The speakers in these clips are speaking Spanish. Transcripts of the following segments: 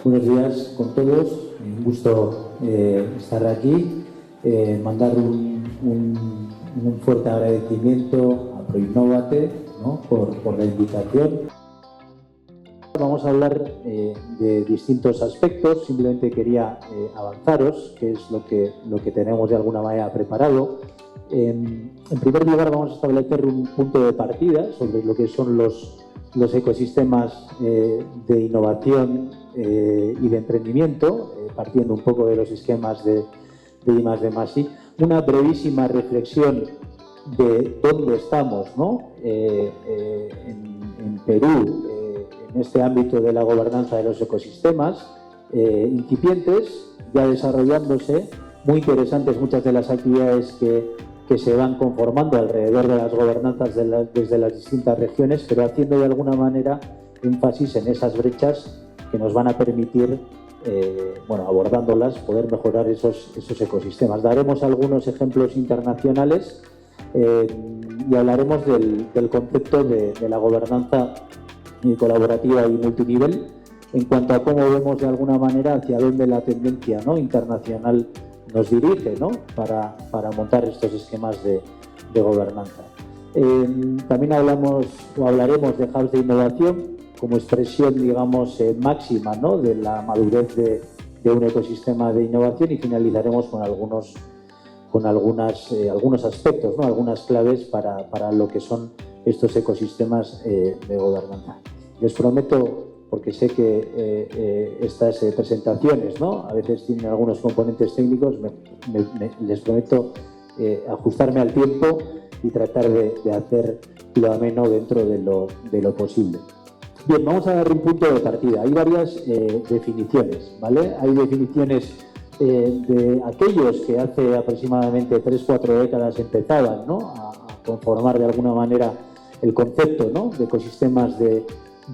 Buenos días con todos, un gusto estar aquí, mandar un fuerte agradecimiento a Proinnovate, ¿no? por la invitación. Vamos a hablar de distintos aspectos, simplemente quería avanzaros, que es lo que tenemos de alguna manera preparado. En primer lugar, vamos a establecer un punto de partida sobre lo que son los ecosistemas de innovación y de emprendimiento, partiendo un poco de los esquemas de I+D+I. Una brevísima reflexión de dónde estamos, ¿no? En Perú, en este ámbito de la gobernanza de los ecosistemas, incipientes, ya desarrollándose, muy interesantes muchas de las actividades que se van conformando alrededor de las gobernanzas desde las distintas regiones, pero haciendo de alguna manera énfasis en esas brechas que nos van a permitir, abordándolas, poder mejorar esos ecosistemas. Daremos algunos ejemplos internacionales y hablaremos del concepto de la gobernanza colaborativa y multinivel en cuanto a cómo vemos de alguna manera hacia dónde la tendencia, ¿no?, internacional nos dirige, ¿no?, para montar estos esquemas de gobernanza. También hablaremos de hubs de innovación como expresión, digamos, máxima, ¿no?, de la madurez de un ecosistema de innovación, y finalizaremos con algunos aspectos, ¿no?, algunas claves para lo que son estos ecosistemas de gobernanza. Les prometo, porque sé que estas presentaciones, ¿no?, a veces tienen algunos componentes técnicos, les prometo ajustarme al tiempo y tratar de hacer lo ameno dentro de lo posible. Bien, vamos a dar un punto de partida. Hay varias definiciones, ¿vale? Hay definiciones de aquellos que hace aproximadamente 3-4 décadas empezaban, ¿no?, a conformar de alguna manera el concepto, ¿no?, de ecosistemas de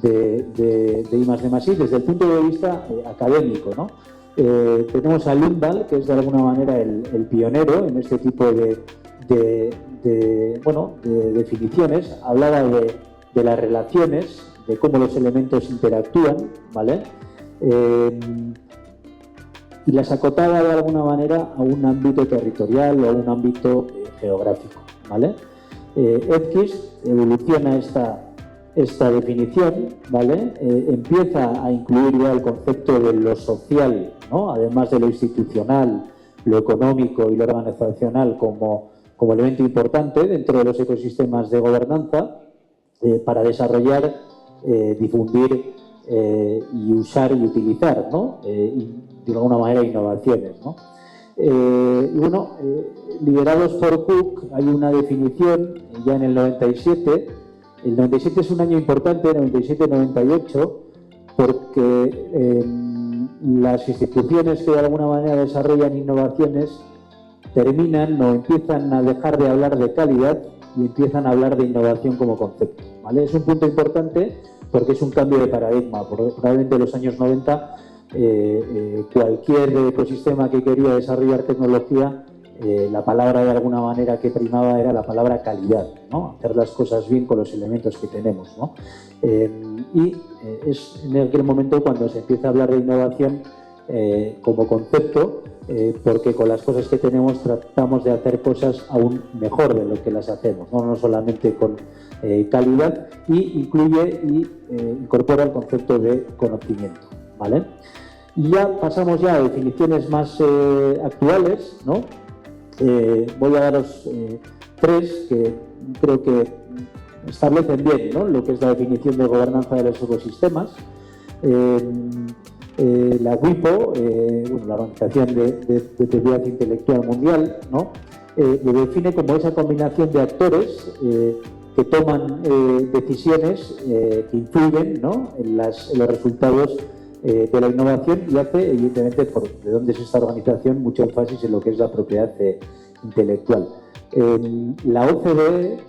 I+D+I desde el punto de vista académico, ¿no? Tenemos a Lindahl, que es de alguna manera el pionero en este tipo de definiciones. Hablaba de las relaciones, de cómo los elementos interactúan, ¿vale? Y las acotaba de alguna manera a un ámbito territorial o a un ámbito geográfico, ¿vale? Edquist evoluciona esta definición, ¿vale? Empieza a incluir ya el concepto de lo social, ¿no?, además de lo institucional, lo económico y lo organizacional como elemento importante dentro de los ecosistemas de gobernanza para desarrollar, difundir y usar y utilizar, ¿no?, de alguna manera innovaciones, ¿no? Liderados por Cook, hay una definición ya en el 97. El 97 es un año importante, 97-98, porque las instituciones que de alguna manera desarrollan innovaciones terminan o empiezan a dejar de hablar de calidad y empiezan a hablar de innovación como concepto, ¿vale? Es un punto importante porque es un cambio de paradigma. Probablemente en los años 90 cualquier ecosistema que quería desarrollar tecnología, la palabra de alguna manera que primaba era la palabra calidad, ¿no? Hacer las cosas bien con los elementos que tenemos, ¿no? Es en aquel momento cuando se empieza a hablar de innovación como concepto, porque con las cosas que tenemos tratamos de hacer cosas aún mejor de lo que las hacemos, no solamente con calidad, y incluye y incorpora el concepto de conocimiento, ¿vale? Y ya pasamos a definiciones más actuales, ¿no? Voy a daros tres que creo que establecen bien, ¿no?, lo que es la definición de gobernanza de los ecosistemas. La WIPO, la Organización de Propiedad Intelectual Mundial, ¿no?, lo define como esa combinación de actores que toman decisiones que influyen, ¿no?, en los resultados de la innovación, y hace, evidentemente, de dónde es esta organización, mucho énfasis en lo que es la propiedad intelectual. La OCDE,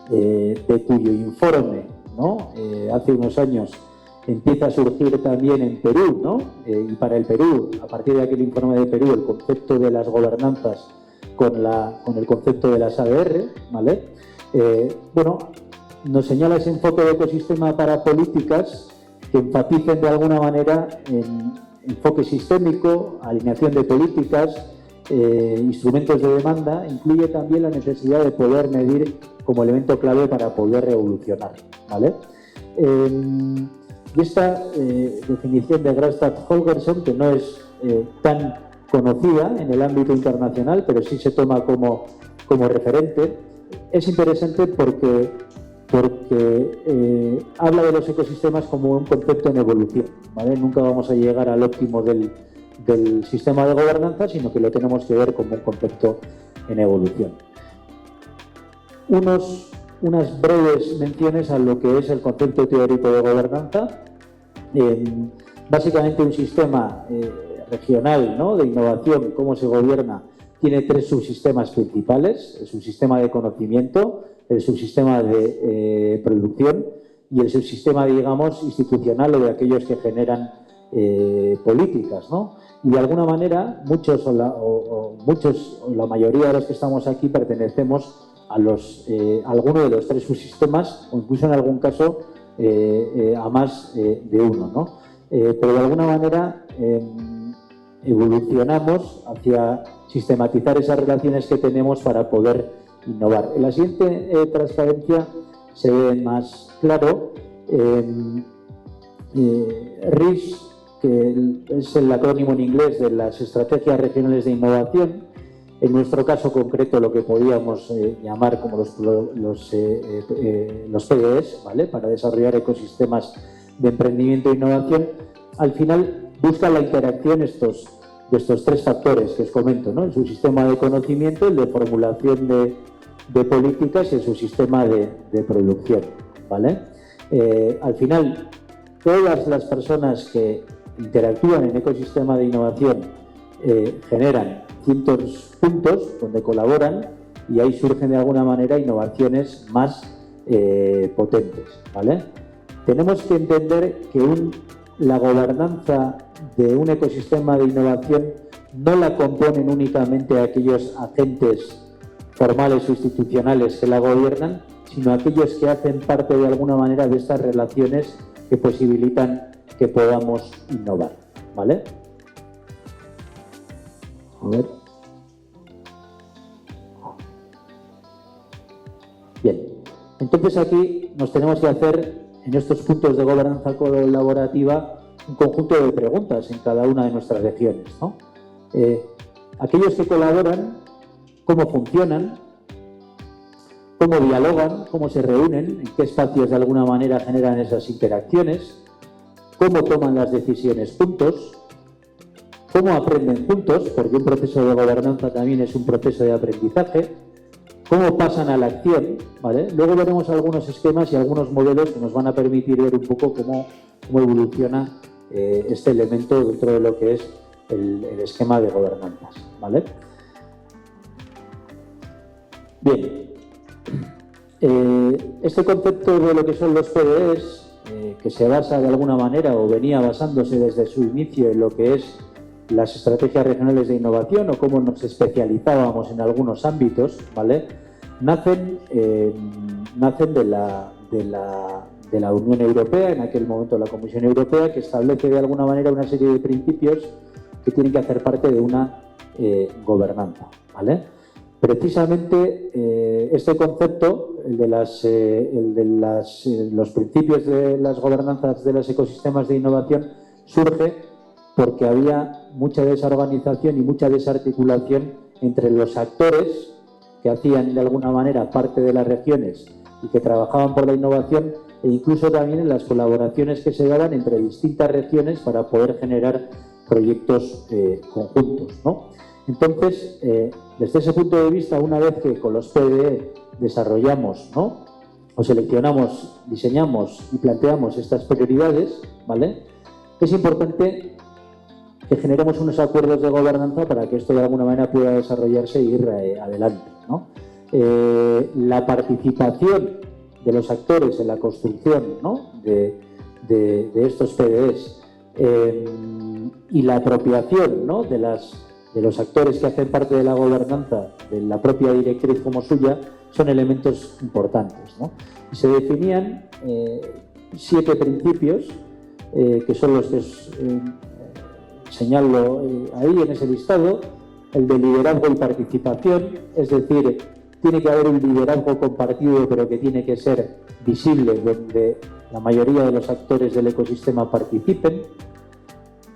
de cuyo informe, ¿no?, hace unos años empieza a surgir también en Perú, ¿no?, y para el Perú, a partir de aquel informe de Perú, el concepto de las gobernanzas con el concepto de las ADR, ¿vale? Nos señala ese enfoque de ecosistema para políticas que enfaticen de alguna manera en enfoque sistémico, alineación de políticas, instrumentos de demanda. Incluye también la necesidad de poder medir como elemento clave para poder evolucionar, ¿vale? Y esta definición de Grastad-Holgersson, que no es tan conocida en el ámbito internacional, pero sí se toma como referente, es interesante porque habla de los ecosistemas como un concepto en evolución, ¿vale? Nunca vamos a llegar al óptimo del sistema de gobernanza, sino que lo tenemos que ver como un concepto en evolución. Unas breves menciones a lo que es el concepto teórico de gobernanza. Básicamente un sistema regional, ¿no?, de innovación, cómo se gobierna, tiene tres subsistemas principales: el subsistema de conocimiento, el subsistema de producción y el subsistema, digamos, institucional, o de aquellos que generan políticas, ¿no? Y de alguna manera muchos o la mayoría de los que estamos aquí pertenecemos a alguno de los tres subsistemas, o incluso en algún caso a más de uno, ¿no? Pero de alguna manera evolucionamos hacia sistematizar esas relaciones que tenemos para poder innovar. En la siguiente transparencia se ve más claro. RIS, que es el acrónimo en inglés de las Estrategias Regionales de Innovación, en nuestro caso concreto lo que podríamos llamar como los PDEs, ¿vale?, para desarrollar ecosistemas de emprendimiento e innovación. Al final busca la interacción de estos tres factores que os comento, ¿no? El subsistema de conocimiento, el de formulación de políticas y el subsistema de producción, ¿vale? Al final, todas las personas que interactúan en ecosistema de innovación generan ciertos puntos donde colaboran, y ahí surgen de alguna manera innovaciones más potentes, ¿vale? Tenemos que entender que la gobernanza de un ecosistema de innovación no la componen únicamente aquellos agentes formales o institucionales que la gobiernan, sino aquellos que hacen parte de alguna manera de estas relaciones que posibilitan que podamos innovar, ¿vale? A ver. Bien, entonces aquí nos tenemos que hacer, en estos puntos de gobernanza colaborativa, un conjunto de preguntas en cada una de nuestras regiones, ¿no? Aquellos que colaboran, ¿cómo funcionan? ¿Cómo dialogan? ¿Cómo se reúnen? ¿En qué espacios de alguna manera generan esas interacciones? ¿Cómo toman las decisiones juntos? ¿Cómo aprenden juntos? Porque un proceso de gobernanza también es un proceso de aprendizaje. ¿Cómo pasan a la acción? ¿Vale? Luego veremos algunos esquemas y algunos modelos que nos van a permitir ver un poco cómo evoluciona este elemento dentro de lo que es el esquema de gobernanzas, ¿vale? Bien. Este concepto de lo que son los PDEs, que se basa de alguna manera, o venía basándose desde su inicio, en lo que es las estrategias regionales de innovación, o cómo nos especializábamos en algunos ámbitos, ¿vale? Nacen de la Unión Europea, en aquel momento la Comisión Europea, que establece de alguna manera una serie de principios que tienen que hacer parte de una gobernanza, ¿vale? Precisamente este concepto, el de los principios de las gobernanzas de los ecosistemas de innovación, surge porque había mucha desorganización y mucha desarticulación entre los actores que hacían de alguna manera parte de las regiones y que trabajaban por la innovación, e incluso también en las colaboraciones que se daban entre distintas regiones para poder generar proyectos conjuntos, ¿no? Entonces, desde ese punto de vista, una vez que con los PDE desarrollamos, ¿no?, o seleccionamos, diseñamos y planteamos estas prioridades, ¿vale?, es importante que generemos unos acuerdos de gobernanza para que esto de alguna manera pueda desarrollarse e ir adelante, ¿no? La participación de los actores en la construcción, ¿no?, de estos PDEs y la apropiación, ¿no?, de los actores que hacen parte de la gobernanza, de la propia directriz como suya, son elementos importantes, ¿no? Y se definían 7 principios que son los que señalo ahí en ese listado, el de liderazgo y participación, es decir, tiene que haber un liderazgo compartido, pero que tiene que ser visible, donde la mayoría de los actores del ecosistema participen.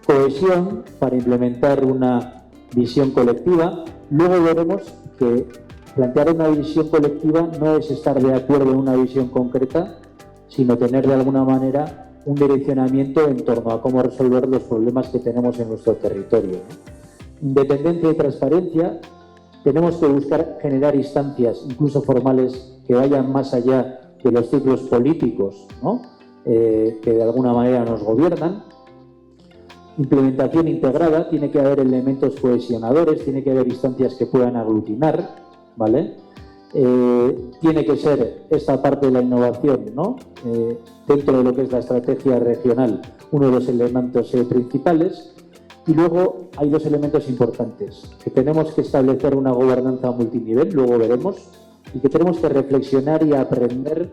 Cohesión para implementar una visión colectiva. Luego veremos que plantear una visión colectiva no es estar de acuerdo en una visión concreta, sino tener de alguna manera un direccionamiento en torno a cómo resolver los problemas que tenemos en nuestro territorio, ¿no? Independencia y transparencia. Tenemos que buscar generar instancias, incluso formales, que vayan más allá de los ciclos políticos, ¿no? Que de alguna manera nos gobiernan. Implementación integrada. Tiene que haber elementos cohesionadores, tiene que haber instancias que puedan aglutinar, ¿vale? Tiene que ser esta parte de la innovación, ¿no? Dentro de lo que es la estrategia regional, uno de los elementos principales. Y luego hay dos elementos importantes, que tenemos que establecer una gobernanza multinivel, luego veremos, y que tenemos que reflexionar y aprender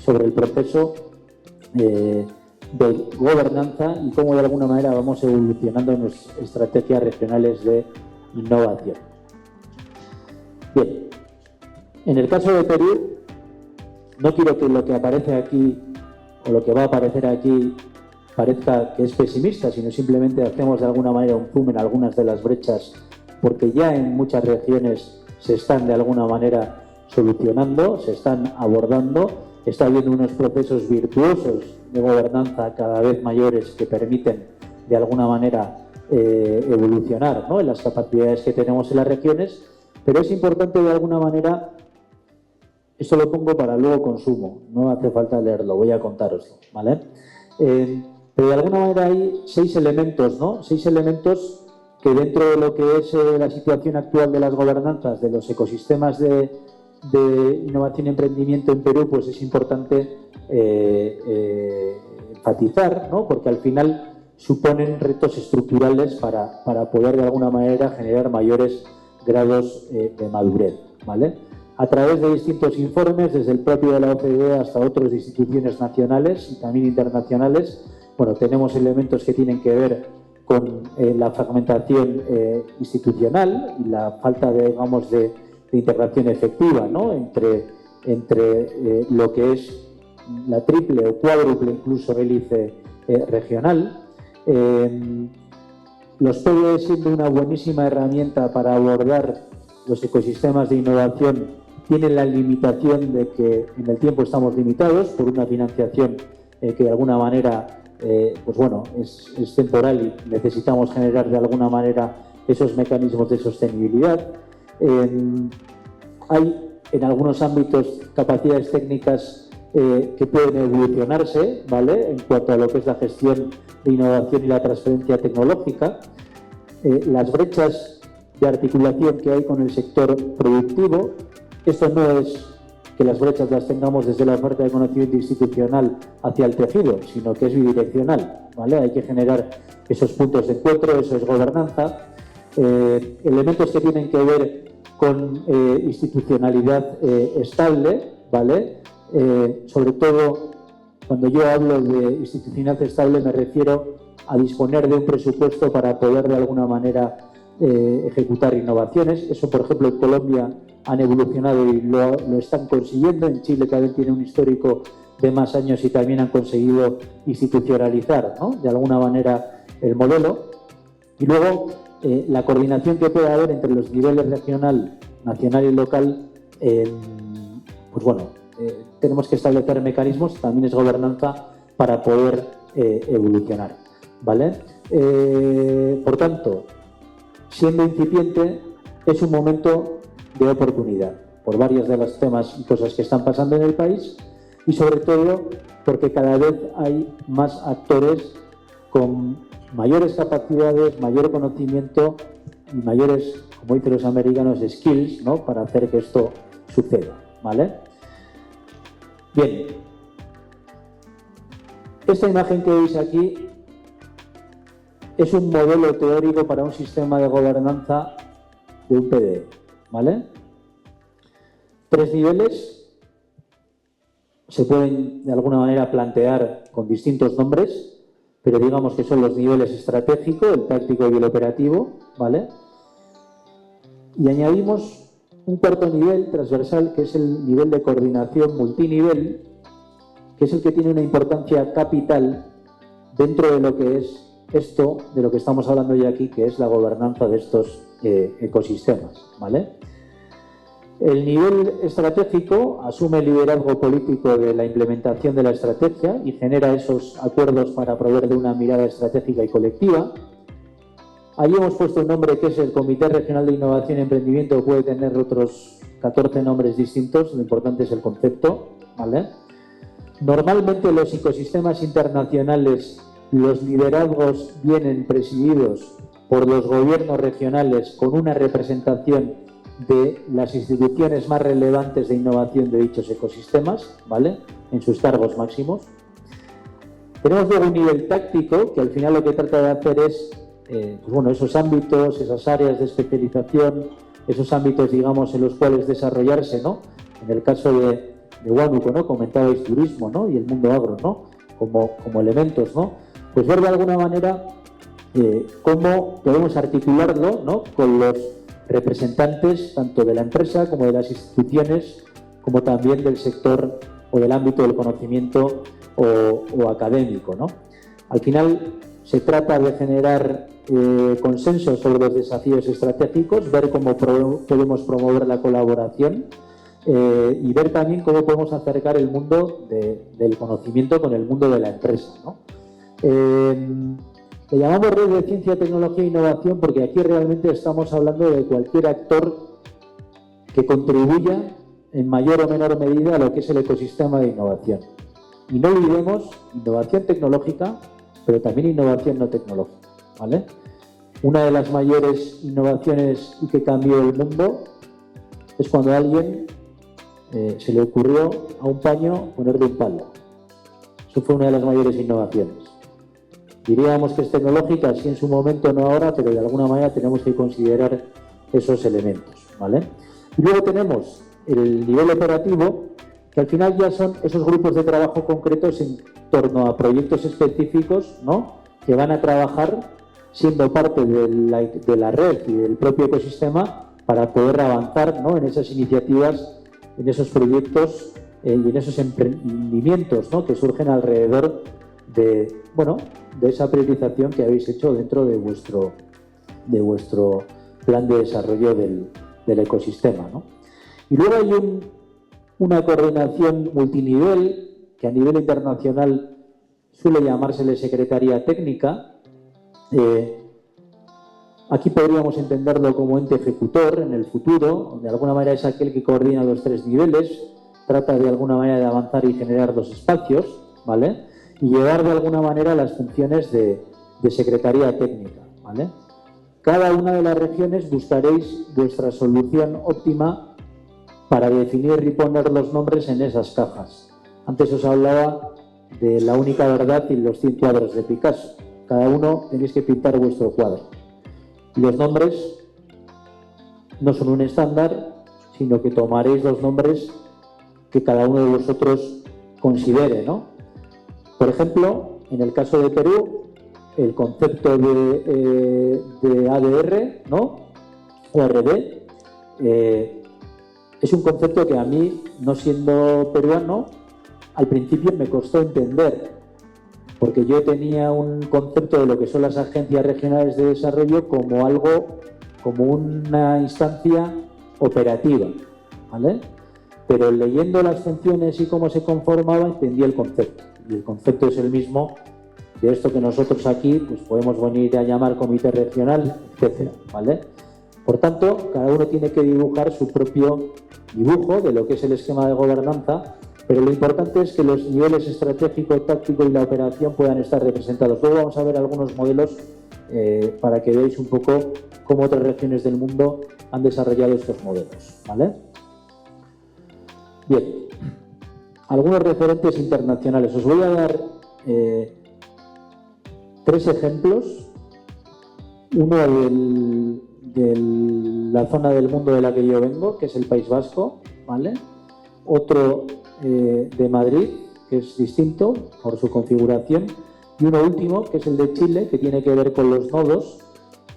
sobre el proceso de gobernanza y cómo de alguna manera vamos evolucionando en nuestras estrategias regionales de innovación. Bien. En el caso de Perú, no quiero que lo que aparece aquí o lo que va a aparecer aquí parezca que es pesimista, sino simplemente hacemos de alguna manera un zoom en algunas de las brechas, porque ya en muchas regiones se están de alguna manera solucionando, se están abordando, está habiendo unos procesos virtuosos de gobernanza cada vez mayores que permiten de alguna manera evolucionar, ¿no?, en las capacidades que tenemos en las regiones, pero es importante de alguna manera. Esto lo pongo para luego consumo, no hace falta leerlo, voy a contaroslo, ¿vale? Pero de alguna manera hay 6 elementos, ¿no? 6 elementos que dentro de lo que es la situación actual de las gobernanzas, de los ecosistemas de innovación y emprendimiento en Perú, pues es importante enfatizar, ¿no? Porque al final suponen retos estructurales para poder de alguna manera generar mayores grados de madurez, ¿vale? A través de distintos informes, desde el propio de la OCDE hasta otras instituciones nacionales y también internacionales, bueno, tenemos elementos que tienen que ver con la fragmentación institucional y la falta de, digamos, de integración efectiva, ¿no?, entre lo que es la triple o cuádruple, incluso hélice regional. Los PDE siendo una buenísima herramienta para abordar los ecosistemas de innovación, tienen la limitación de que en el tiempo estamos limitados por una financiación que de alguna manera pues bueno, es temporal y necesitamos generar de alguna manera esos mecanismos de sostenibilidad. Hay en algunos ámbitos capacidades técnicas que pueden evolucionarse, ¿vale?, en cuanto a lo que es la gestión de innovación y la transferencia tecnológica. Las brechas de articulación que hay con el sector productivo. Esto no es que las brechas las tengamos desde la oferta de conocimiento institucional hacia el tejido, sino que es bidireccional, ¿vale? Hay que generar esos puntos de encuentro, eso es gobernanza. Elementos que tienen que ver con institucionalidad estable, ¿vale? Sobre todo, cuando yo hablo de institucionalidad estable me refiero a disponer de un presupuesto para poder de alguna manera ejecutar innovaciones. Eso, por ejemplo, en Colombia han evolucionado y lo están consiguiendo. En Chile también tiene un histórico de más años y también han conseguido institucionalizar, ¿no?, de alguna manera el modelo. Y luego la coordinación que puede haber entre los niveles regional, nacional y local, pues bueno, tenemos que establecer mecanismos, también es gobernanza, para poder evolucionar, ¿vale? Por tanto, siendo incipiente, es un momento de oportunidad por varios de los temas y cosas que están pasando en el país y sobre todo porque cada vez hay más actores con mayores capacidades, mayor conocimiento y mayores, como dicen los americanos, skills, ¿no?, para hacer que esto suceda, ¿vale? Bien. Esta imagen que veis aquí es un modelo teórico para un sistema de gobernanza de un PDE, ¿vale? 3 niveles se pueden de alguna manera plantear con distintos nombres, pero digamos que son los niveles estratégico, el táctico y el operativo, ¿vale? Y añadimos un cuarto nivel transversal, que es el nivel de coordinación multinivel, que es el que tiene una importancia capital dentro de lo que es esto, de lo que estamos hablando ya aquí, que es la gobernanza de estos ecosistemas, ¿vale? El nivel estratégico asume el liderazgo político de la implementación de la estrategia y genera esos acuerdos para proveer de una mirada estratégica y colectiva. Allí hemos puesto un nombre que es el Comité Regional de Innovación y Emprendimiento, puede tener otros 14 nombres distintos, lo importante es el concepto, ¿vale? Normalmente los ecosistemas internacionales, los liderazgos vienen presididos por los gobiernos regionales con una representación de las instituciones más relevantes de innovación de dichos ecosistemas, ¿vale? En sus cargos máximos. Tenemos luego un nivel táctico, que al final lo que trata de hacer es, pues bueno, esos ámbitos, esas áreas de especialización, esos ámbitos, digamos, en los cuales desarrollarse, ¿no? En el caso de Huánuco, ¿no? Comentabais turismo, ¿no? Y el mundo agro, ¿no? Como elementos, ¿no? Pues ver de alguna manera cómo podemos articularlo, ¿no? Con los representantes tanto de la empresa como de las instituciones, como también del sector o del ámbito del conocimiento o académico, ¿no? Al final se trata de generar consensos sobre los desafíos estratégicos, ver cómo podemos promover la colaboración y ver también cómo podemos acercar el mundo del conocimiento con el mundo de la empresa, ¿no? Le llamamos red de ciencia, tecnología e innovación porque aquí realmente estamos hablando de cualquier actor que contribuya en mayor o menor medida a lo que es el ecosistema de innovación. Y no olvidemos innovación tecnológica, pero también innovación no tecnológica, ¿vale? Una de las mayores innovaciones y que cambió el mundo es cuando a alguien se le ocurrió a un paño ponerle un palo. Eso fue una de las mayores innovaciones. Diríamos que es tecnológica, sí en su momento, no ahora, pero de alguna manera tenemos que considerar esos elementos, ¿vale? Y luego tenemos el nivel operativo, que al final ya son esos grupos de trabajo concretos en torno a proyectos específicos, ¿no? Que van a trabajar siendo parte de la red y del propio ecosistema para poder avanzar, ¿no? En esas iniciativas, en esos proyectos y en esos emprendimientos, ¿no? Que surgen alrededor de esa priorización que habéis hecho dentro de vuestro plan de desarrollo del ecosistema, ¿no? Y luego hay una coordinación multinivel que a nivel internacional suele llamársele secretaría técnica. Aquí podríamos entenderlo como ente ejecutor en el futuro, de alguna manera es aquel que coordina los tres niveles, trata de alguna manera de avanzar y generar los espacios, ¿vale? Y llevar de alguna manera las funciones de secretaría técnica, ¿vale? Cada una de las regiones buscaréis vuestra solución óptima para definir y poner los nombres en esas cajas. Antes os hablaba de la única verdad y los 100 cuadros de Picasso. Cada uno tenéis que pintar vuestro cuadro. Y los nombres no son un estándar, sino que tomaréis los nombres que cada uno de vosotros considere, ¿no? Por ejemplo, en el caso de Perú, el concepto de ADR, ¿no? O RD, es un concepto que a mí, no siendo peruano, al principio me costó entender, porque yo tenía un concepto de lo que son las agencias regionales de desarrollo como algo, como una instancia operativa, ¿vale? Pero leyendo las funciones y cómo se conformaba, entendí el concepto. Y el concepto es el mismo de esto que nosotros aquí pues podemos venir a llamar comité regional, etcétera, ¿vale? Por tanto, cada uno tiene que dibujar su propio dibujo de lo que es el esquema de gobernanza, pero lo importante es que los niveles estratégico, táctico y la operación puedan estar representados. Luego vamos a ver algunos modelos para que veáis un poco cómo otras regiones del mundo han desarrollado estos modelos, ¿vale? Bien, algunos referentes internacionales. Os voy a dar 3 ejemplos. Uno de la zona del mundo de la que yo vengo, que es el País Vasco, ¿vale? Otro de Madrid, que es distinto por su configuración, Y uno último, que es el de Chile, que tiene que ver con los nodos,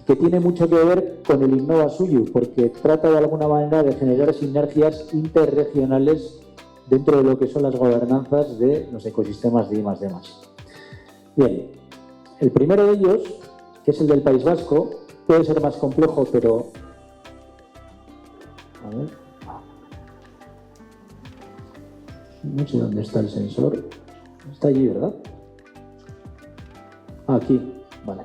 que tiene mucho que ver con el Innova Suyu, porque trata de alguna manera de generar sinergias interregionales dentro de lo que son las gobernanzas de los ecosistemas de I+D+. Bien, el primero de ellos, que es el del País Vasco, puede ser más complejo, pero... A ver... No sé dónde está el sensor. Está allí, ¿verdad? Aquí, vale.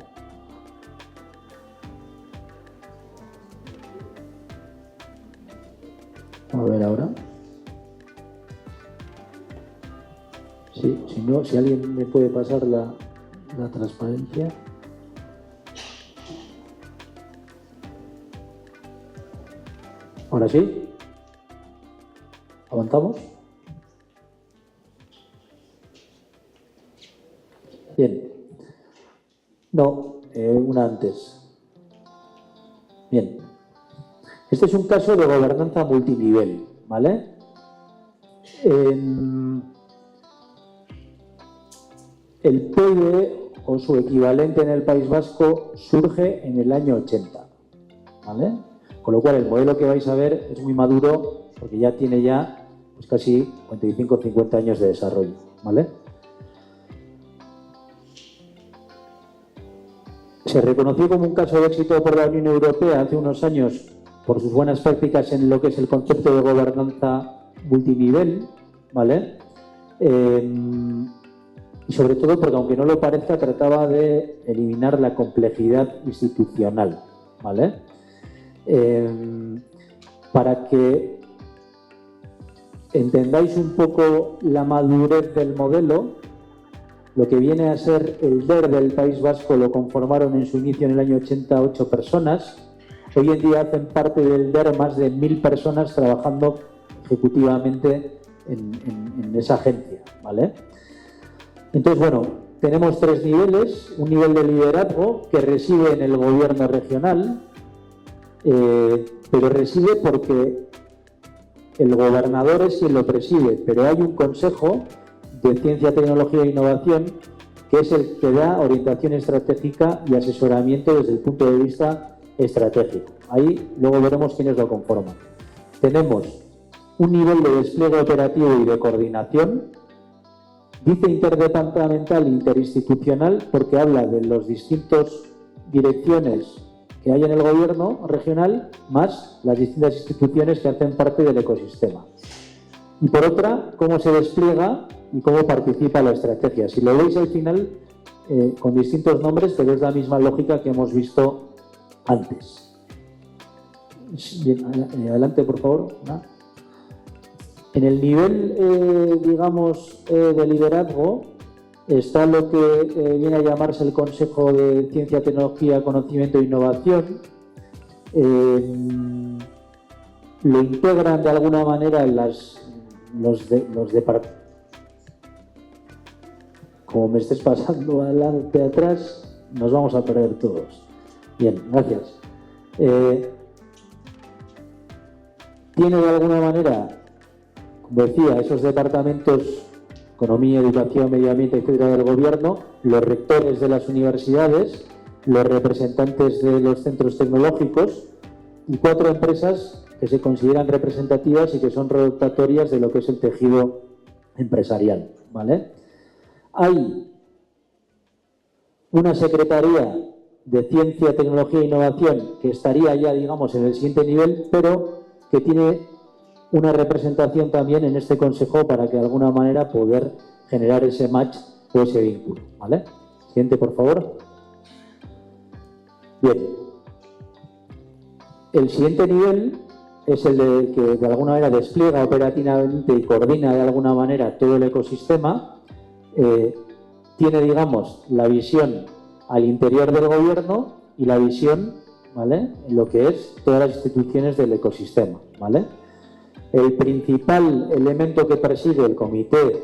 A ver ahora. Sí, si no, si alguien me puede pasar la transparencia. Ahora sí. ¿Avanzamos? Bien. No, una antes. Bien. Este es un caso de gobernanza multinivel, ¿vale? El PIB o su equivalente en el País Vasco surge en el año 80, ¿vale? Con lo cual el modelo que vais a ver es muy maduro porque ya tiene pues casi 45 o 50 años de desarrollo, ¿vale? Se reconoció como un caso de éxito por la Unión Europea hace unos años por sus buenas prácticas en lo que es el concepto de gobernanza multinivel, ¿vale? Y sobre todo porque, aunque no lo parezca, trataba de eliminar la complejidad institucional, ¿vale? Para que entendáis un poco la madurez del modelo, lo que viene a ser el DER del País Vasco lo conformaron en su inicio en el año 88 personas. Hoy en día hacen parte del DER más de 1000 personas trabajando ejecutivamente en esa agencia, ¿vale? Entonces, bueno, tenemos tres niveles. Un nivel de liderazgo que reside en el gobierno regional, pero reside porque el gobernador es quien lo preside, pero hay un consejo de Ciencia, Tecnología e Innovación que es el que da orientación estratégica y asesoramiento desde el punto de vista estratégico. Ahí luego veremos quiénes lo conforman. Tenemos un nivel de despliegue operativo y de coordinación. Dice interdepartamental e interinstitucional porque habla de las distintas direcciones que hay en el gobierno regional más las distintas instituciones que hacen parte del ecosistema. Y por otra, cómo se despliega y cómo participa la estrategia. Si lo veis al final, con distintos nombres, pero es la misma lógica que hemos visto antes. Bien, adelante, por favor. ¿No? En el nivel, digamos, de liderazgo, está lo que viene a llamarse el Consejo de Ciencia, Tecnología, Conocimiento e Innovación. Lo integran de alguna manera los departamentos. Como me estés pasando adelante atrás, nos vamos a perder todos. Bien, gracias. Tiene de alguna manera, como decía, esos departamentos, Economía, Educación, Medio Ambiente, etcétera, del Gobierno, los rectores de las universidades, los representantes de los centros tecnológicos y 4 empresas que se consideran representativas y que son rotatorias de lo que es el tejido empresarial, ¿vale? Hay una Secretaría de Ciencia, Tecnología e Innovación que estaría ya, digamos, en el siguiente nivel, pero que tiene una representación también en este consejo para que de alguna manera poder generar ese match o ese vínculo, ¿vale? Siguiente, por favor. Bien. El siguiente nivel es el de que de alguna manera despliega operativamente y coordina de alguna manera todo el ecosistema. Tiene, digamos, la visión al interior del gobierno y la visión, ¿vale?, en lo que es todas las instituciones del ecosistema, ¿vale? El principal elemento que preside el comité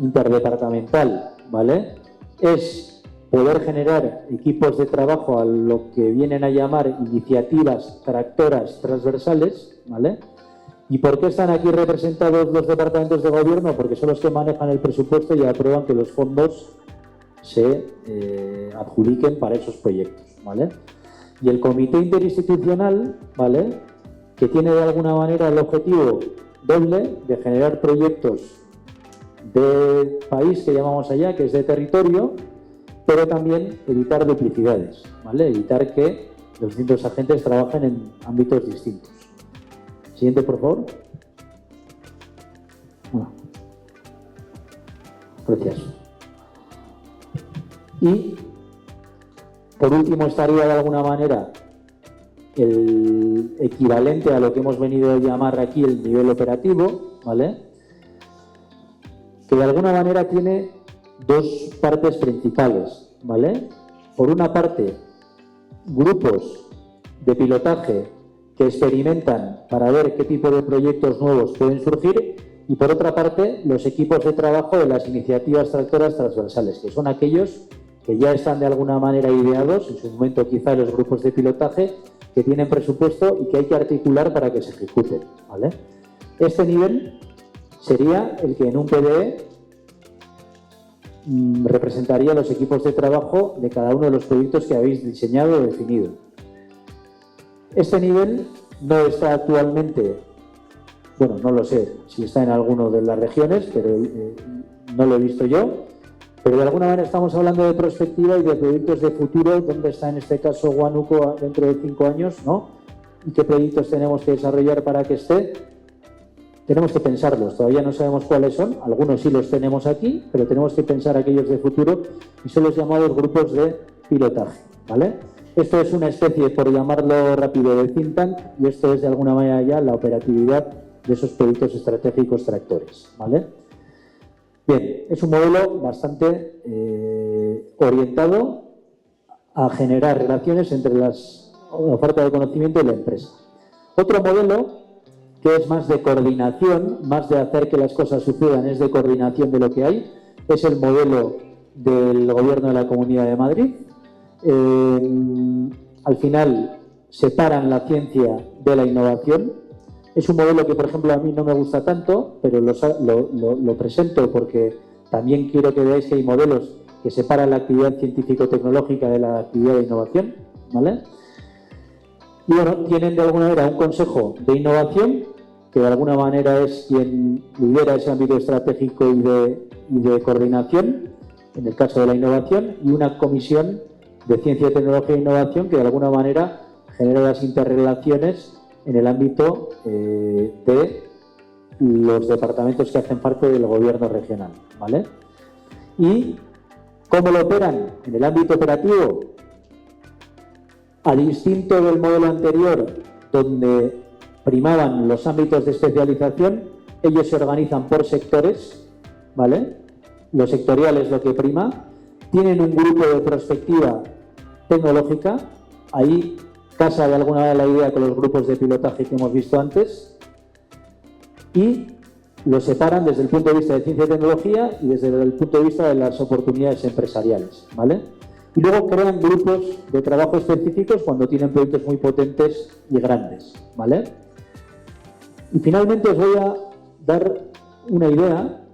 interdepartamental, ¿vale?, es poder generar equipos de trabajo a lo que vienen a llamar iniciativas tractoras transversales, ¿vale?, ¿Y por qué están aquí representados los departamentos de gobierno? Porque son los que manejan el presupuesto y aprueban que los fondos se adjudiquen para esos proyectos, ¿vale? Y el comité interinstitucional, ¿vale?, que tiene de alguna manera el objetivo doble de generar proyectos de país que llamamos allá, que es de territorio, pero también evitar duplicidades, ¿vale? Evitar que los distintos agentes trabajen en ámbitos distintos. Siguiente, por favor. Bueno. Gracias. Y, por último, estaría de alguna manera el equivalente a lo que hemos venido a llamar aquí el nivel operativo, ¿vale?, que de alguna manera tiene dos partes principales, ¿vale? Por una parte, grupos de pilotaje que experimentan para ver qué tipo de proyectos nuevos pueden surgir, y por otra parte, los equipos de trabajo de las iniciativas tractoras transversales, que son aquellos que ya están de alguna manera ideados, en su momento quizá los grupos de pilotaje, que tienen presupuesto y que hay que articular para que se ejecuten, ¿vale? Este nivel sería el que en un PDE representaría los equipos de trabajo de cada uno de los proyectos que habéis diseñado o definido. Este nivel no está actualmente, bueno, no lo sé si está en alguna de las regiones, pero no lo he visto yo, pero de alguna manera estamos hablando de prospectiva y de proyectos de futuro, donde está en este caso Huánuco dentro de 5 años, ¿no? Y qué proyectos tenemos que desarrollar para que esté. Tenemos que pensarlos, todavía no sabemos cuáles son, algunos sí los tenemos aquí, pero tenemos que pensar aquellos de futuro y son los llamados grupos de pilotaje, ¿vale? Esto es una especie, por llamarlo rápido, de think tank, y esto es de alguna manera ya la operatividad de esos proyectos estratégicos tractores, ¿vale? Bien, es un modelo bastante orientado a generar relaciones entre la oferta de conocimiento y la empresa. Otro modelo que es más de coordinación, más de hacer que las cosas sucedan, es de coordinación de lo que hay, es el modelo del Gobierno de la Comunidad de Madrid. Al final separan la ciencia de la innovación. Es un modelo que, por ejemplo, a mí no me gusta tanto, pero lo presento porque también quiero que veáis que hay modelos que separan la actividad científico-tecnológica de la actividad de innovación, ¿vale? Y bueno, tienen de alguna manera un consejo de innovación, que de alguna manera es quien lidera ese ámbito estratégico y de coordinación, en el caso de la innovación, y una comisión de ciencia, tecnología e innovación que de alguna manera genera las interrelaciones en el ámbito de los departamentos que hacen parte del gobierno regional, ¿vale? ¿Y cómo lo operan? En el ámbito operativo, a distinto del modelo anterior, donde primaban los ámbitos de especialización, ellos se organizan por sectores, ¿vale? Lo sectorial es lo que prima. Tienen un grupo de prospectiva tecnológica, ahí casa de alguna manera la idea con los grupos de pilotaje que hemos visto antes, y los separan desde el punto de vista de ciencia y tecnología y desde el punto de vista de las oportunidades empresariales, ¿vale? Y luego crean grupos de trabajo específicos cuando tienen proyectos muy potentes y grandes, ¿vale? Y finalmente os voy a dar una idea,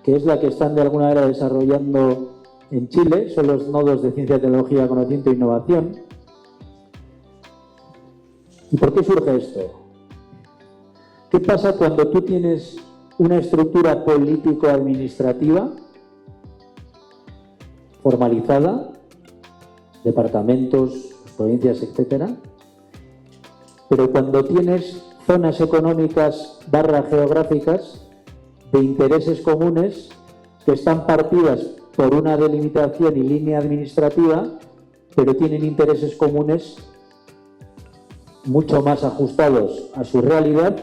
que es la que están de alguna manera desarrollando en Chile, son los nodos de ciencia, tecnología, conocimiento e innovación. ¿Y por qué surge esto? ¿Qué pasa cuando tú tienes una estructura político-administrativa formalizada, departamentos, provincias, etcétera, pero cuando tienes zonas económicas / geográficas de intereses comunes que están partidas por una delimitación y línea administrativa, pero tienen intereses comunes mucho más ajustados a su realidad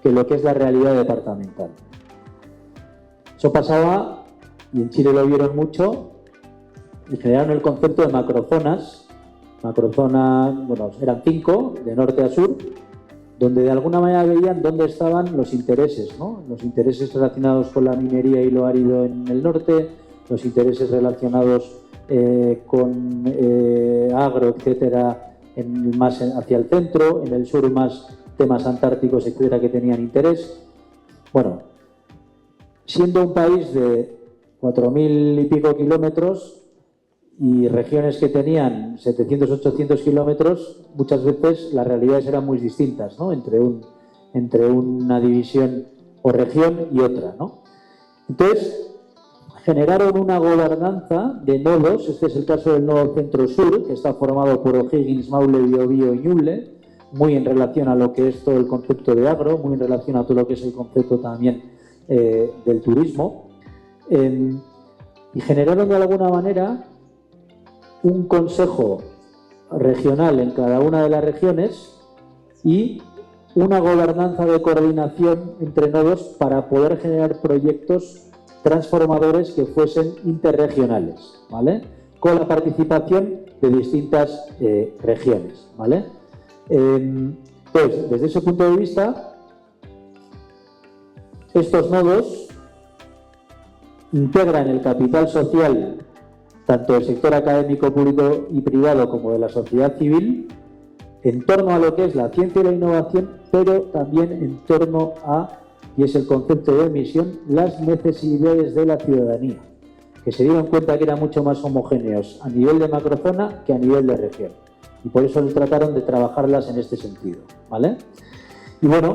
que lo que es la realidad departamental? Eso pasaba, y en Chile lo vieron mucho, y generaron el concepto de macrozonas. Macrozonas, bueno, eran 5, de norte a sur, donde de alguna manera veían dónde estaban los intereses, ¿no? Los intereses relacionados con la minería y lo árido en el norte, los intereses relacionados con agro, etcétera, más hacia el centro, en el sur más temas antárticos, etcétera, que tenían interés. Bueno, siendo un país de 4.000 y pico kilómetros y regiones que tenían 700, 800 kilómetros, muchas veces las realidades eran muy distintas, ¿no? Entre una división o región y otra, ¿no? Entonces, generaron una gobernanza de nodos. Este es el caso del nodo centro-sur, que está formado por O'Higgins, Maule, Biobío y Ñuble, muy en relación a lo que es todo el concepto de agro, muy en relación a todo lo que es el concepto también del turismo. Y generaron de alguna manera un consejo regional en cada una de las regiones y una gobernanza de coordinación entre nodos para poder generar proyectos transformadores que fuesen interregionales, ¿vale? Con la participación de distintas regiones, ¿vale? Pues, desde ese punto de vista, estos nodos integran el capital social tanto del sector académico público y privado como de la sociedad civil en torno a lo que es la ciencia y la innovación, pero también en torno a, y es el concepto de misión, las necesidades de la ciudadanía, que se dieron cuenta que eran mucho más homogéneos a nivel de macrozona que a nivel de región. Y por eso trataron de trabajarlas en este sentido, ¿vale? Y bueno,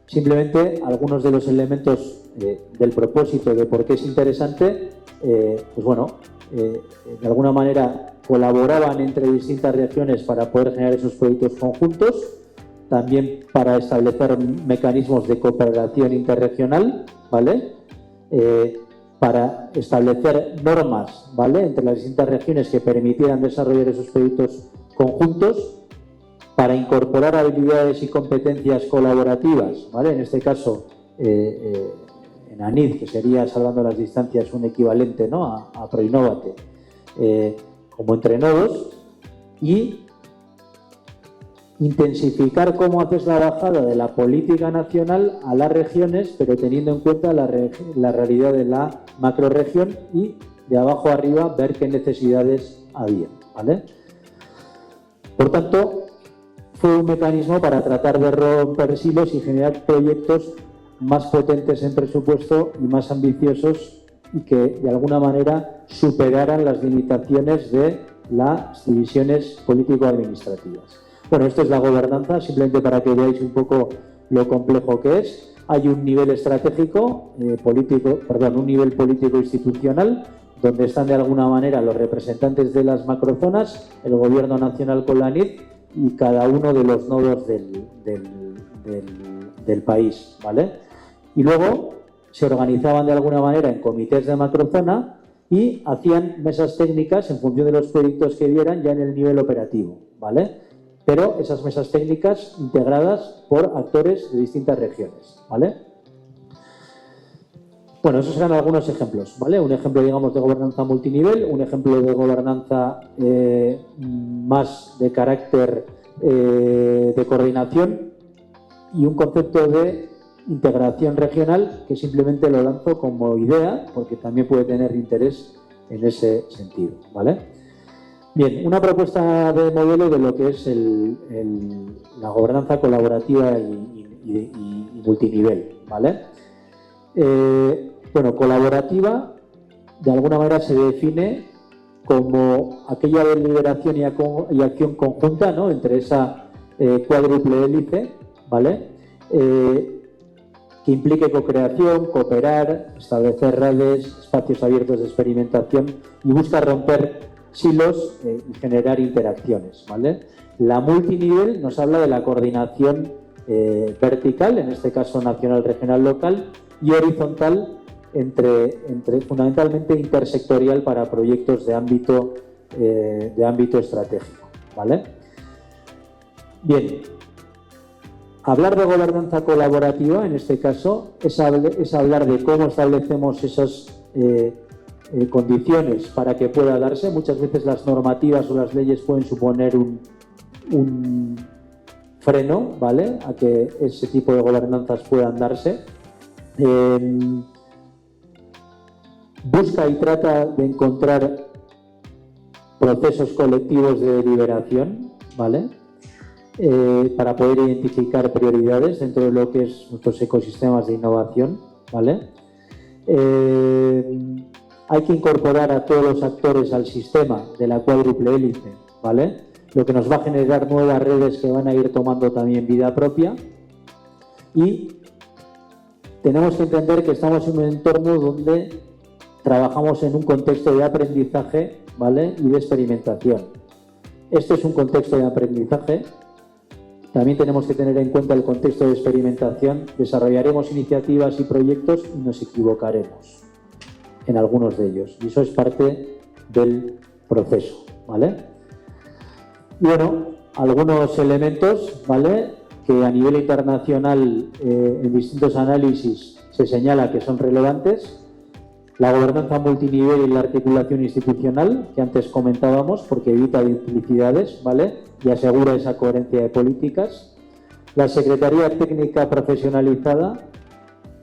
simplemente algunos de los elementos del propósito de por qué es interesante, pues bueno, de alguna manera colaboraban entre distintas regiones para poder generar esos proyectos conjuntos, también para establecer mecanismos de cooperación interregional, ¿vale? Para establecer normas, ¿vale?, entre las distintas regiones que permitieran desarrollar esos proyectos conjuntos, para incorporar habilidades y competencias colaborativas, ¿vale? En este caso, en ANID, que sería, salvando las distancias, un equivalente, ¿no?, a Proinnovate, como entre nodos, y intensificar cómo haces la bajada de la política nacional a las regiones, pero teniendo en cuenta la realidad de la macrorregión y de abajo arriba ver qué necesidades había, ¿vale? Por tanto, fue un mecanismo para tratar de romper silos y generar proyectos más potentes en presupuesto y más ambiciosos y que de alguna manera superaran las limitaciones de las divisiones político-administrativas. Bueno, esto es la gobernanza, simplemente para que veáis un poco lo complejo que es. Hay un nivel estratégico, un nivel político-institucional, donde están de alguna manera los representantes de las macrozonas, el gobierno nacional con la ANID y cada uno de los nodos del país, ¿vale? Y luego se organizaban de alguna manera en comités de macrozona y hacían mesas técnicas en función de los proyectos que vieran ya en el nivel operativo, ¿vale? Pero esas mesas técnicas integradas por actores de distintas regiones, ¿vale? Bueno, esos eran algunos ejemplos, ¿vale? Un ejemplo, digamos, de gobernanza multinivel, un ejemplo de gobernanza más de carácter de coordinación y un concepto de integración regional que simplemente lo lanzo como idea porque también puede tener interés en ese sentido, ¿vale? Bien, una propuesta de modelo de lo que es la gobernanza colaborativa y multinivel, ¿vale? Bueno, colaborativa de alguna manera se define como aquella deliberación y acción conjunta, ¿no?, entre esa cuádruple hélice, ¿vale?, que implique co-creación, cooperar, establecer redes, espacios abiertos de experimentación y busca romper silos y generar interacciones, ¿vale? La multinivel nos habla de la coordinación vertical, en este caso nacional, regional, local, y horizontal entre fundamentalmente intersectorial para proyectos de ámbito estratégico, ¿vale? Bien, hablar de gobernanza colaborativa en este caso es hablar de cómo establecemos esas condiciones para que pueda darse. Muchas veces las normativas o las leyes pueden suponer un freno, ¿vale?, a que ese tipo de gobernanzas puedan darse. Busca y trata de encontrar procesos colectivos de deliberación, ¿vale?, para poder identificar prioridades dentro de lo que es nuestros ecosistemas de innovación, ¿vale? Hay que incorporar a todos los actores al sistema de la cuádruple hélice, ¿vale? Lo que nos va a generar nuevas redes que van a ir tomando también vida propia. Y tenemos que entender que estamos en un entorno donde trabajamos en un contexto de aprendizaje, ¿vale? Y de experimentación. Este es un contexto de aprendizaje. También tenemos que tener en cuenta el contexto de experimentación. Desarrollaremos iniciativas y proyectos y nos equivocaremos en algunos de ellos. Y eso es parte del proceso, ¿vale? Y bueno, algunos elementos, ¿vale?, que a nivel internacional en distintos análisis se señala que son relevantes. La gobernanza multinivel y la articulación institucional, que antes comentábamos, porque evita duplicidades, ¿vale?, y asegura esa coherencia de políticas. La Secretaría Técnica Profesionalizada,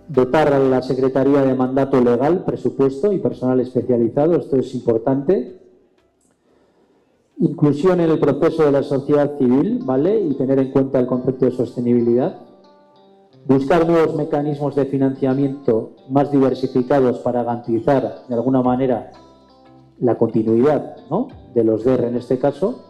dotar a la Secretaría de mandato legal, presupuesto y personal especializado, esto es importante. Inclusión en el proceso de la sociedad civil, ¿vale?, y tener en cuenta el concepto de sostenibilidad. Buscar nuevos mecanismos de financiamiento más diversificados para garantizar, de alguna manera, la continuidad, ¿no?, de los DR en este caso.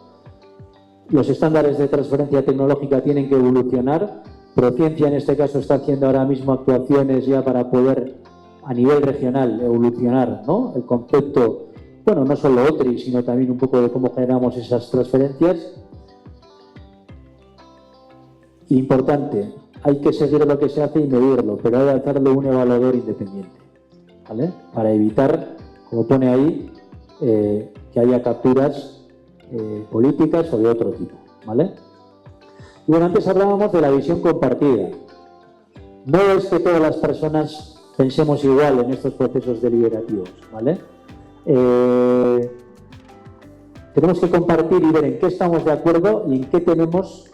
Los estándares de transferencia tecnológica tienen que evolucionar. Prociencia, en este caso, está haciendo ahora mismo actuaciones ya para poder, a nivel regional, evolucionar, ¿no?, el concepto, bueno, no solo OTRI, sino también un poco de cómo generamos esas transferencias. Importante, hay que seguir lo que se hace y medirlo, pero hay que hacerlo un evaluador independiente, ¿vale?, para evitar, como pone ahí, que haya capturas políticas o de otro tipo, ¿vale? Y bueno, antes hablábamos de la visión compartida. No es que todas las personas pensemos igual en estos procesos deliberativos, ¿vale? Tenemos que compartir y ver en qué estamos de acuerdo y en qué tenemos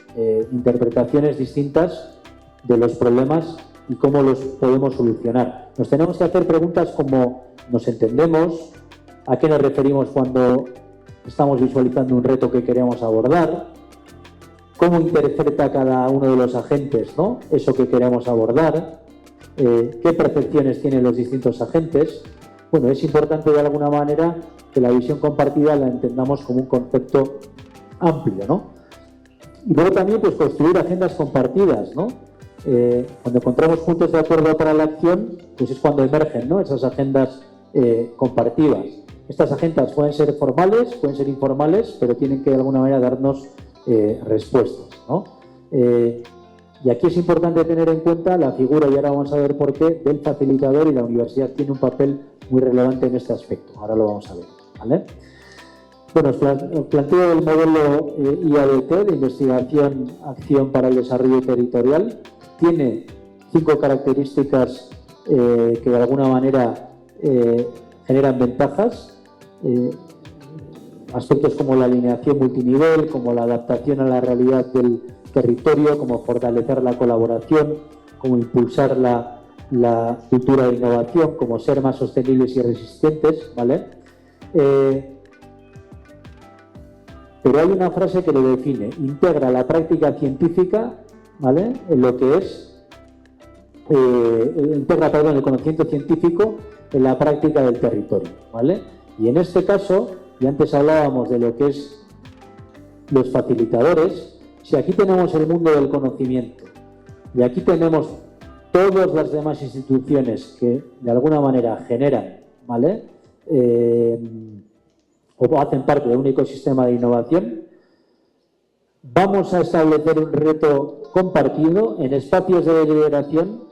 interpretaciones distintas de los problemas y cómo los podemos solucionar. Nos tenemos que hacer preguntas como: ¿nos entendemos? ¿A qué nos referimos cuando estamos visualizando un reto que queremos abordar? ¿Cómo interpreta cada uno de los agentes, ¿no?, eso que queremos abordar? ¿Qué percepciones tienen los distintos agentes? Bueno, es importante de alguna manera que la visión compartida la entendamos como un concepto amplio, ¿no? Y luego también, pues, construir agendas compartidas, ¿no? Cuando encontramos puntos de acuerdo para la acción, pues es cuando emergen, ¿no?, esas agendas compartidas. Estas agendas pueden ser formales, pueden ser informales, pero tienen que de alguna manera darnos respuestas, ¿no? Y aquí es importante tener en cuenta la figura, y ahora vamos a ver por qué, del facilitador, y la universidad tiene un papel muy relevante en este aspecto. Ahora lo vamos a ver, ¿vale? Bueno, os planteo el modelo IADT, de Investigación Acción para el Desarrollo Territorial. Tiene 5 características que de alguna manera generan ventajas. Aspectos como la alineación multinivel, como la adaptación a la realidad del territorio, como fortalecer la colaboración, como impulsar la cultura de innovación, como ser más sostenibles y resistentes, ¿vale? Pero hay una frase que lo define: integra la práctica científica, ¿vale?, en lo que es, integra, perdón, el conocimiento científico en la práctica del territorio, ¿vale? Y en este caso, y antes hablábamos de lo que es los facilitadores, si aquí tenemos el mundo del conocimiento y aquí tenemos todas las demás instituciones que de alguna manera generan, ¿vale?, o hacen parte de un ecosistema de innovación, vamos a establecer un reto compartido en espacios de deliberación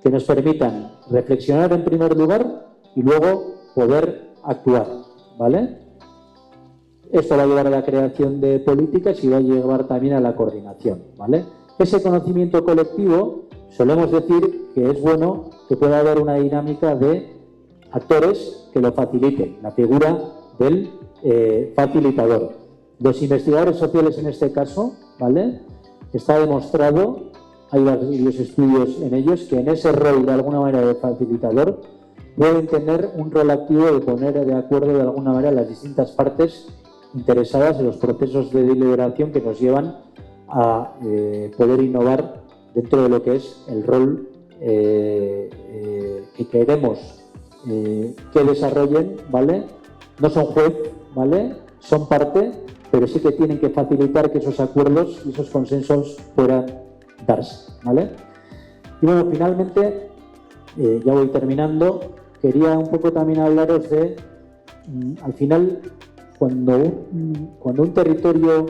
que nos permitan reflexionar en primer lugar y luego poder actuar, ¿vale? Esto va a llevar a la creación de políticas y va a llevar también a la coordinación, ¿vale? Ese conocimiento colectivo, solemos decir que es bueno que pueda haber una dinámica de actores que lo faciliten, la figura del facilitador. Los investigadores sociales en este caso, ¿vale?, está demostrado, hay varios estudios en ellos, que en ese rol de alguna manera de facilitador pueden tener un rol activo de poner de acuerdo de alguna manera las distintas partes interesadas en los procesos de deliberación que nos llevan a poder innovar dentro de lo que es el rol que queremos que desarrollen, ¿vale? No son juez, ¿vale? Son parte, pero sí que tienen que facilitar que esos acuerdos y esos consensos puedan darse, ¿vale? Y bueno, finalmente, ya voy terminando, quería un poco también hablaros de, al final, cuando un territorio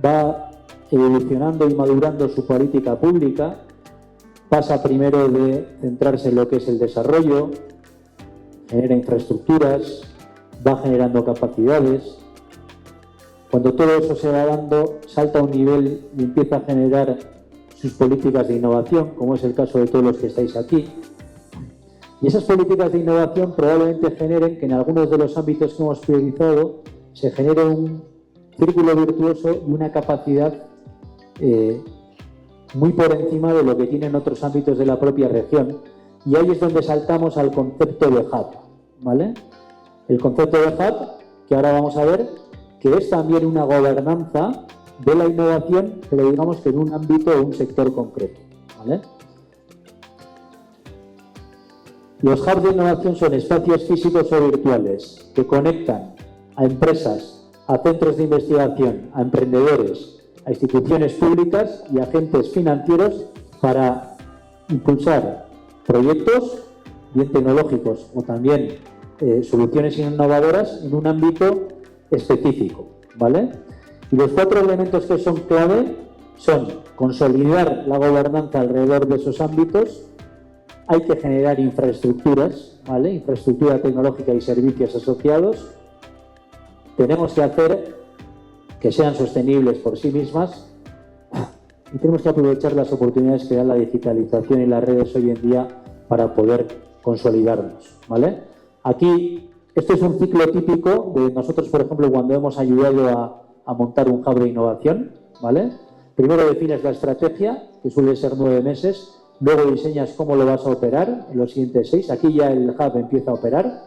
va evolucionando y madurando su política pública, pasa primero de centrarse en lo que es el desarrollo, genera infraestructuras, va generando capacidades. Cuando todo eso se va dando, salta a un nivel y empieza a generar sus políticas de innovación, como es el caso de todos los que estáis aquí. Y esas políticas de innovación probablemente generen que en algunos de los ámbitos que hemos priorizado se genere un círculo virtuoso y una capacidad muy por encima de lo que tienen otros ámbitos de la propia región. Y ahí es donde saltamos al concepto de hub, ¿vale? El concepto de hub, que ahora vamos a ver, que es también una gobernanza de la innovación, pero digamos que en un ámbito o un sector concreto, ¿vale? Los hubs de innovación son espacios físicos o virtuales que conectan a empresas, a centros de investigación, a emprendedores, a instituciones públicas y agentes financieros para impulsar proyectos bien tecnológicos o también soluciones innovadoras en un ámbito específico, ¿vale? Y los 4 elementos que son clave son consolidar la gobernanza alrededor de esos ámbitos. Hay que generar infraestructuras, ¿vale? Infraestructura tecnológica y servicios asociados. Tenemos que hacer que sean sostenibles por sí mismas y tenemos que aprovechar las oportunidades que da la digitalización y las redes hoy en día para poder consolidarnos, ¿vale? Aquí, este es un ciclo típico de nosotros, por ejemplo, cuando hemos ayudado a montar un hub de innovación, ¿vale? Primero defines la estrategia, que suele ser 9 meses, luego diseñas cómo lo vas a operar en los siguientes 6. Aquí ya el hub empieza a operar.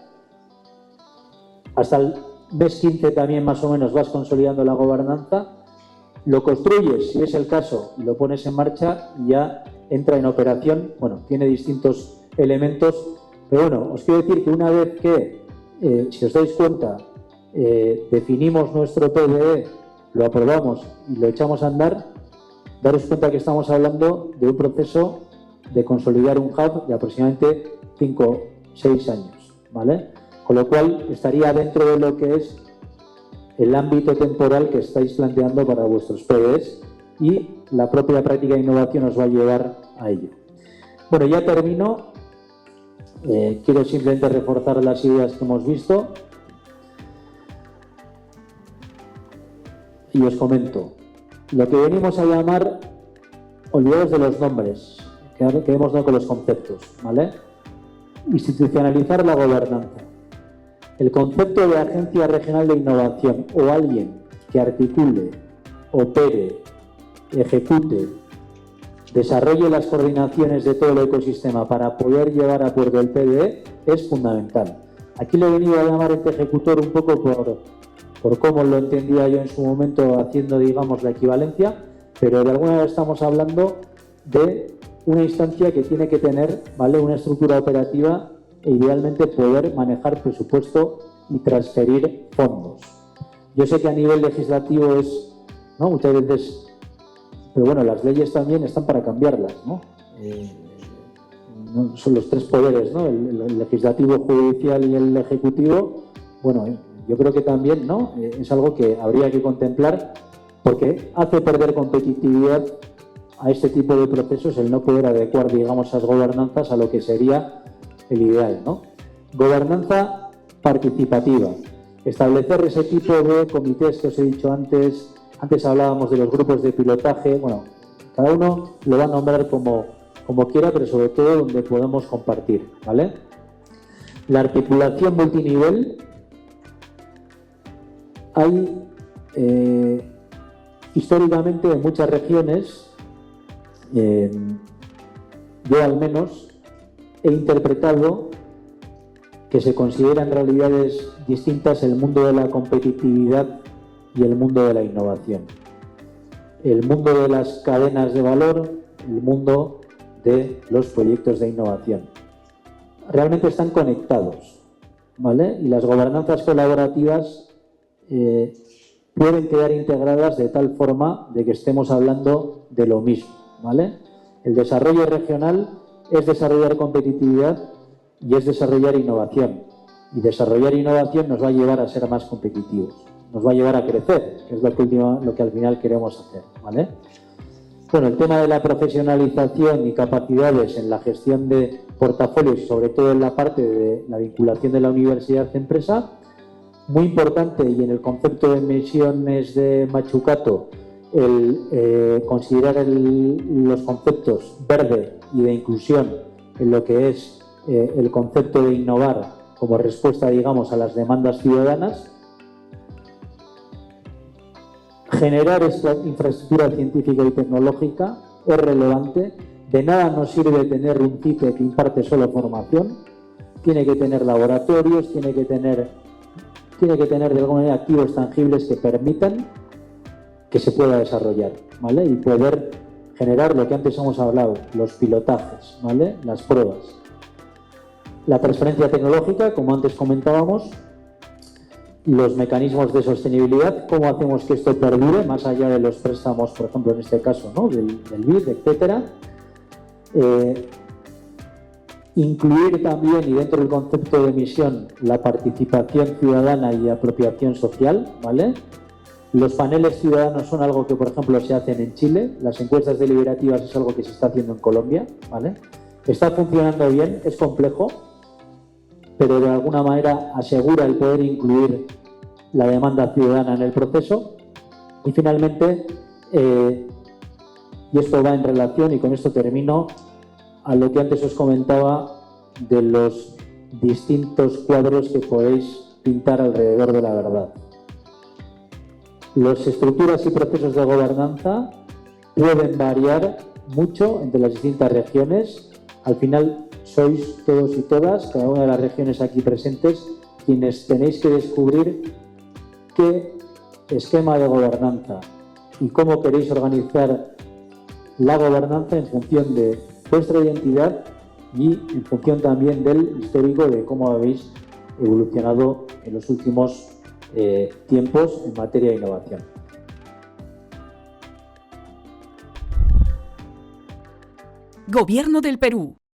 Hasta el mes 15 también más o menos vas consolidando la gobernanza. Lo construyes, si es el caso, y lo pones en marcha y ya entra en operación. Bueno, tiene distintos elementos, pero bueno, os quiero decir que una vez que, si os dais cuenta, definimos nuestro PDE, lo aprobamos y lo echamos a andar, daros cuenta que estamos hablando de un proceso de consolidar un hub de aproximadamente 5 o 6 años, ¿vale? Con lo cual estaría dentro de lo que es el ámbito temporal que estáis planteando para vuestros PDEs y la propia práctica de innovación os va a llevar a ello. Bueno, ya termino. Quiero simplemente reforzar las ideas que hemos visto y os comento lo que venimos a llamar, olvidados de los nombres, quedémonos con los conceptos, ¿vale? Institucionalizar la gobernanza. El concepto de agencia regional de innovación o alguien que articule, opere, ejecute, desarrolle las coordinaciones de todo el ecosistema para poder llevar a puerto el PDE es fundamental. Aquí lo he venido a llamar ente ejecutor un poco por cómo lo entendía yo en su momento haciendo, digamos, la equivalencia, pero de alguna manera estamos hablando de una instancia que tiene que tener, ¿vale?, una estructura operativa e idealmente poder manejar presupuesto y transferir fondos. Yo sé que a nivel legislativo es, ¿no?, muchas veces, pero bueno, las leyes también están para cambiarlas, ¿no? Son los 3 poderes, ¿no?, el legislativo, judicial y el ejecutivo. Bueno, yo creo que también, ¿no?, es algo que habría que contemplar porque hace perder competitividad a este tipo de procesos el no poder adecuar, digamos, esas gobernanzas a lo que sería el ideal, ¿no? Gobernanza participativa. Establecer ese tipo de comités que os he dicho antes. Antes hablábamos de los grupos de pilotaje. Bueno, cada uno lo va a nombrar como quiera, pero sobre todo donde podemos compartir, ¿vale? La articulación multinivel. Hay históricamente en muchas regiones, yo al menos he interpretado que se consideran realidades distintas el mundo de la competitividad y el mundo de la innovación. el mundo de las cadenas de valor, el mundo de los proyectos de innovación. Realmente están conectados, ¿vale? Y las gobernanzas colaborativas pueden quedar integradas de tal forma de que estemos hablando de lo mismo, ¿vale? El desarrollo regional es desarrollar competitividad y es desarrollar innovación. Y desarrollar innovación nos va a llevar a ser más competitivos, nos va a llevar a crecer, que es lo que al final queremos hacer, ¿vale? Bueno, el tema de la profesionalización y capacidades en la gestión de portafolios y sobre todo en la parte de la vinculación de la universidad-empresa, muy importante, y en el concepto de misiones de Machucato, el considerar los conceptos verde y de inclusión en lo que es el concepto de innovar como respuesta, digamos, a las demandas ciudadanas. Generar esta infraestructura científica y tecnológica es relevante. De nada nos sirve tener un CITE que imparte solo formación. Tiene que tener laboratorios, tiene que tener de alguna manera activos tangibles que permitan que se pueda desarrollar, ¿vale? Y poder generar lo que antes hemos hablado, los pilotajes, ¿vale? Las pruebas. La transferencia tecnológica, como antes comentábamos, los mecanismos de sostenibilidad, cómo hacemos que esto perdure más allá de los préstamos, por ejemplo, en este caso, ¿no? del BID, etcétera. Incluir también, y dentro del concepto de misión, la participación ciudadana y apropiación social, ¿vale? Los paneles ciudadanos son algo que, por ejemplo, se hacen en Chile. Las encuestas deliberativas es algo que se está haciendo en Colombia, ¿vale? Está funcionando bien, es complejo, pero de alguna manera asegura el poder incluir la demanda ciudadana en el proceso. Y finalmente, y esto va en relación, y con esto termino, a lo que antes os comentaba de los distintos cuadros que podéis pintar alrededor de la verdad. Las estructuras y procesos de gobernanza pueden variar mucho entre las distintas regiones. Al final sois todos y todas, cada una de las regiones aquí presentes, quienes tenéis que descubrir qué esquema de gobernanza y cómo queréis organizar la gobernanza en función de vuestra identidad y en función también del histórico de cómo habéis evolucionado en los últimos tiempos en materia de innovación. Gobierno del Perú.